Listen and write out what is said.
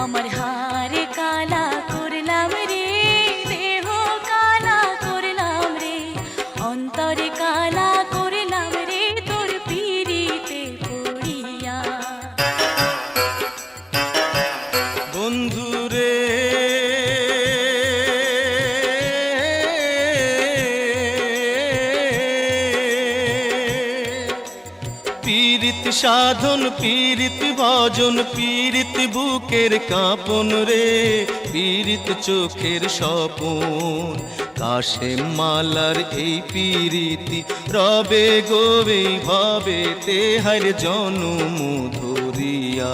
আমার হারে কালা করলাম রে, দেহ কালা করলাম রে, অন্তরে কালা করলাম রে তোর পিরিতে পড়িয়া। বন্ধুরে পীড়িত সাধন পীড়িত ভজন পীড়িত বুকের কাঁপন রে, পীড়িত চোখের স্বপন কাশেম মালার এই পীড়িতি রবে গোবে ভবে তেহার জনম ধরিয়া।